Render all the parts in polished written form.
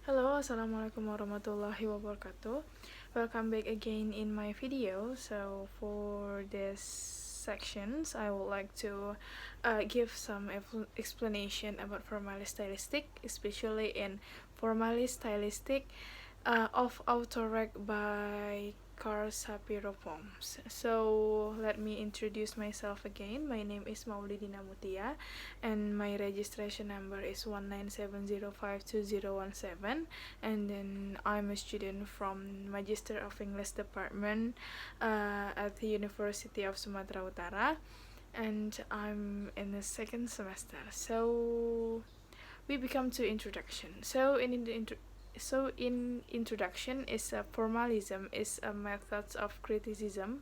Hello, Assalamualaikum warahmatullahi wabarakatuh. Welcome back again in my video. So for this sections, I would like to give some explanation about Formalist Stylistic, especially in Formalist Stylistic of Autorec by Karl Shapiro poems. So let me introduce myself again. My name is Maulidina Mutia, and my registration number is 1970522017. And then I'm a student from Magister of English Department at the University of Sumatera Utara, and I'm in the second semester. So we become to introduction. In introduction is a formalism is a method of criticism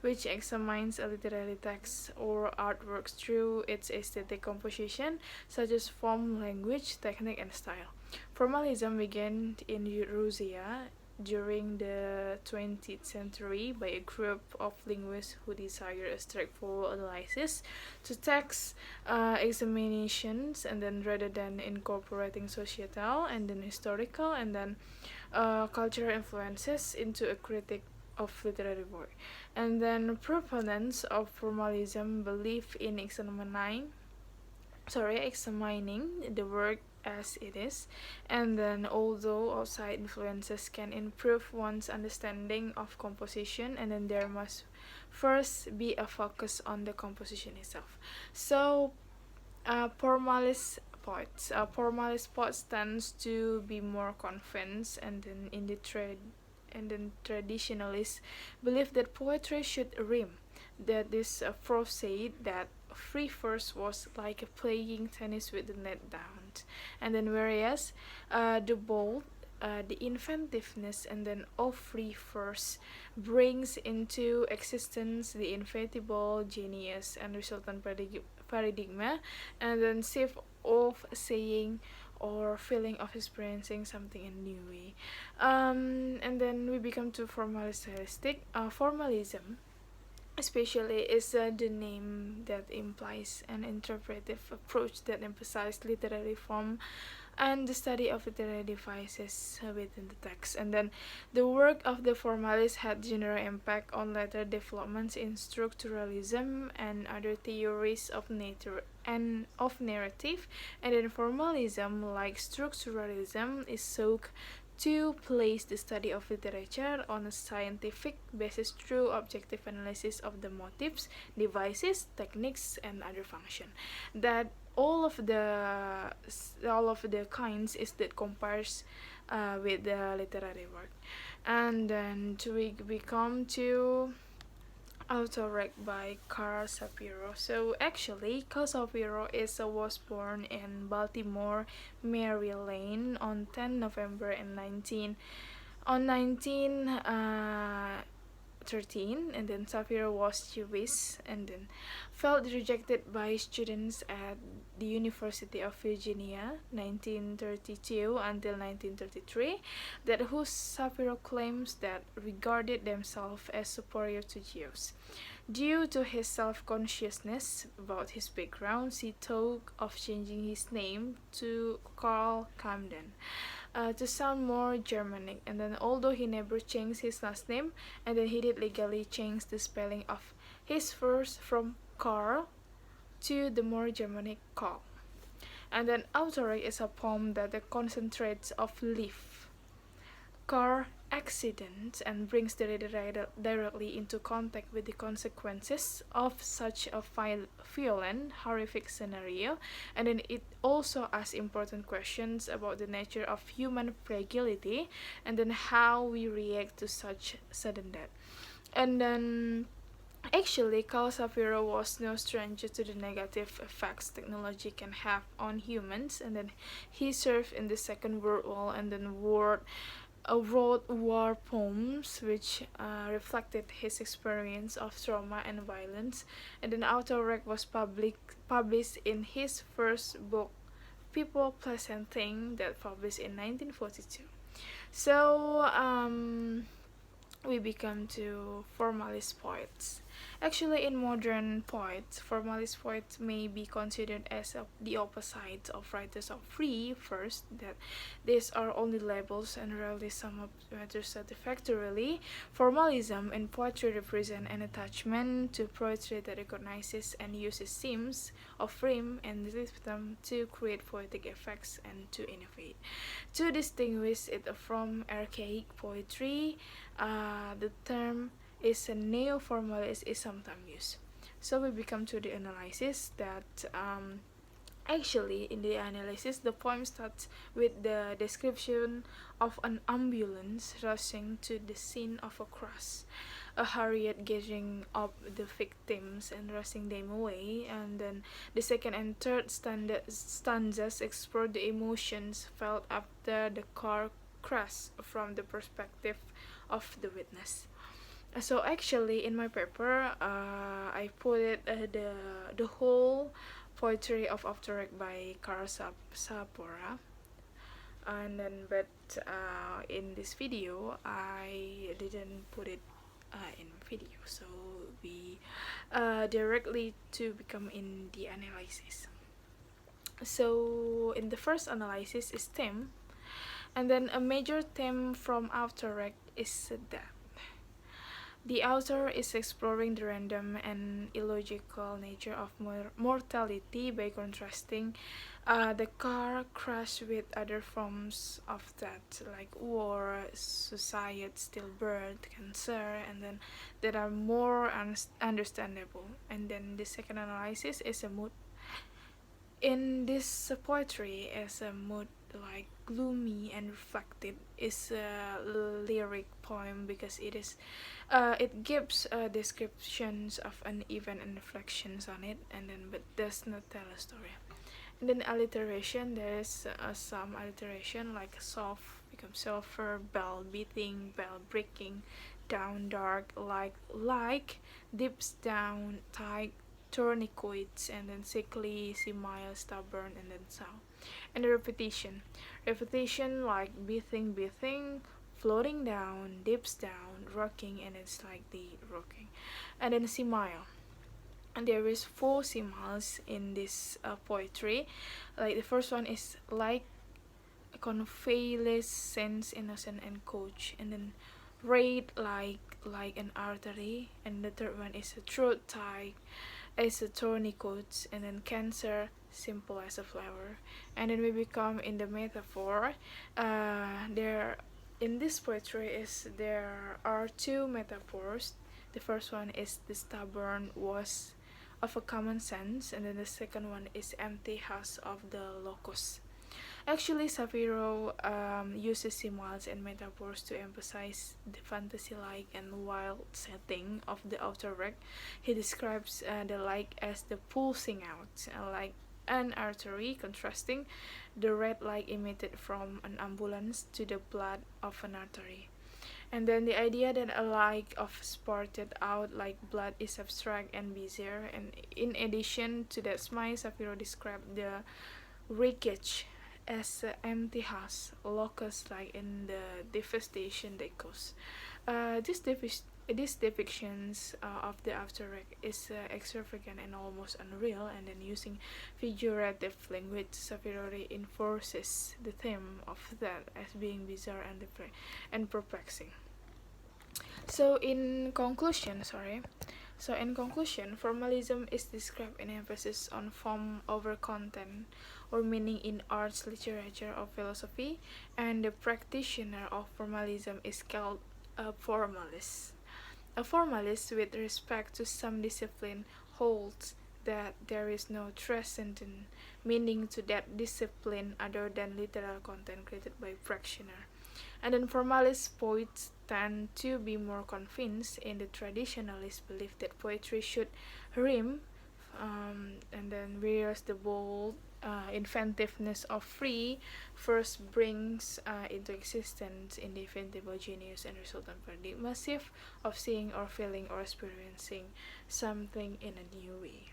which examines a literary text or artwork through its aesthetic composition, such as form, language, technique, and style. Formalism began in Russia during the 20th century by a group of linguists who desire a straightforward analysis to text examinations, and then rather than incorporating societal and then historical and then cultural influences into a critique of literary work. And then proponents of formalism believe in examining the work as it is, and then although outside influences can improve one's understanding of composition, and then there must first be a focus on the composition itself. So formalist poets tends to be more convinced, and then and then traditionalists believe that poetry should rhyme. That this Frost said that free verse was like playing tennis with the net down, and then whereas the bold, the inventiveness, and then of free verse brings into existence the inevitable genius and resultant paradigm, and then shift of saying or feeling of experiencing something in a new way. And then we become to formalistic. Formalism especially is the name that implies an interpretive approach that emphasizes literary form and the study of literary devices within the text. And then the work of the formalists had general impact on later developments in structuralism and other theories of nature and of narrative. And then formalism, like structuralism, is sought to place the study of literature on a scientific basis through objective analysis of the motives, devices, techniques, and other function. That all of the kinds is that compares with the literary work. And then we come to Autorec by Karl Shapiro. So actually, Karl Shapiro was born in Baltimore, Maryland on 10 November in 1913, and then Shapiro was Jewish, and then felt rejected by students at the University of Virginia 1932 until 1933, that whose Shapiro claims that regarded themselves as superior to Jews. Due to his self-consciousness about his background, he thought of changing his name to Karl Camden to sound more Germanic. And then although he never changed his last name, and then he did legally change the spelling of his first from Karl to the more Germanic Karl. And then Autorec is a poem that concentrates of life, car accident, and brings the reader directly into contact with the consequences of such a violent, horrific scenario. And then it also asks important questions about the nature of human fragility, and then how we react to such sudden death. And then actually, Karl Shapiro was no stranger to the negative effects technology can have on humans, and then he served in the Second World War, and then wrote war poems which reflected his experience of trauma and violence. And then Autorec was published in his first book, People, Place and Thing, that published in 1942. So we become to formalist poets. Actually, in modern poets, formalist poets may be considered as the opposite of writers of free. First, that these are only labels and rarely sum up matters satisfactorily. Formalism in poetry represent an attachment to poetry that recognizes and uses themes of rhyme and rhythm to create poetic effects and to innovate. To distinguish it from archaic poetry, the term is a neo-formalist is sometimes used. So we become to the analysis that actually in the analysis the poem starts with the description of an ambulance rushing to the scene of a crash, a hurried gathering of the victims and rushing them away, and then the second and third stanzas explore the emotions felt after the car crash from the perspective of the witness. So actually, in my paper, I put it the whole poetry of After Wreck by Karl Sapora, and then in this video I didn't put it in video, so we directly to become in the analysis. So in the first analysis is theme, and then a major theme from After Wreck is that the author is exploring the random and illogical nature of mortality by contrasting the car crash with other forms of death like war, suicide, stillbirth, cancer, and then that are more understandable. And then the second analysis is a mood. In this poetry, as a mood like gloomy and reflective, is a lyric poem because it gives descriptions of an event and reflections on it, and then but does not tell a story. And then alliteration, there is some alliteration like soft becomes softer, bell beating, bell breaking, down dark, like, dips down, tight, tourniquets, and then sickly, simile, stubborn, and then sound. And the repetition like beating, floating down, dips down, rocking, and it's like the rocking. And then simile, and there is four similes in this poetry. Like the first one is like convalescence, innocent and coach, and then red like an artery, and the third one is a throat tie as a tourniquet, and then cancer simple as a flower. And then we become in the metaphor. There in this poetry is there are two metaphors. The first one is the stubborn was of a common sense, and then the second one is empty house of the locust. Actually, Shapiro uses symbols and metaphors to emphasize the fantasy-like and wild setting of the outer work. He describes the like as the pulsing out, like an artery, contrasting the red light emitted from an ambulance to the blood of an artery. And then the idea that a light of spurted out like blood is abstract and bizarre. And in addition to that, Smile Shapiro described the wreckage as an empty house, locust like in the devastation they cause. These depictions of the afterwreck is extravagant and almost unreal, and then using figurative language, Shapiro reinforces the theme of that as being bizarre and perplexing. So in conclusion, formalism is described in emphasis on form over content or meaning in arts, literature, or philosophy, and the practitioner of formalism is called a formalist. A formalist, with respect to some discipline, holds that there is no transcendent meaning to that discipline other than literal content created by practitioner. And then formalist poets tend to be more convinced in the traditionalist belief that poetry should rhyme, and then whereas the bold inventiveness of free first brings into existence indefensible genius and resultant paradigmative of seeing or feeling or experiencing something in a new way.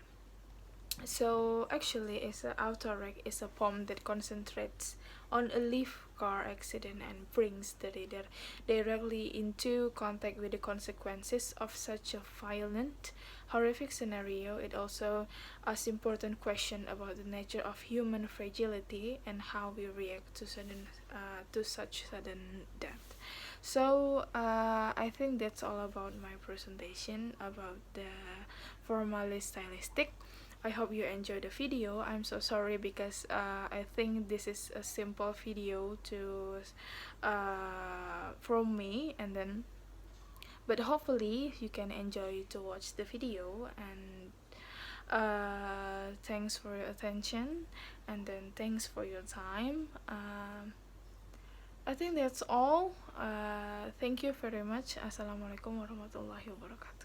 So actually, it's a autorec is a poem that concentrates on a live car accident and brings the reader directly into contact with the consequences of such a violent, horrific scenario. It also asks important question about the nature of human fragility and how we react to such sudden death. So I think that's all about my presentation about the Formalist Stylistic. I hope you enjoyed the video. I'm so sorry because I think this is a simple video to from me, and then but hopefully you can enjoy to watch the video, and thanks for your attention, and then thanks for your time. I think that's all. Thank you very much. Assalamualaikum warahmatullahi wabarakatuh.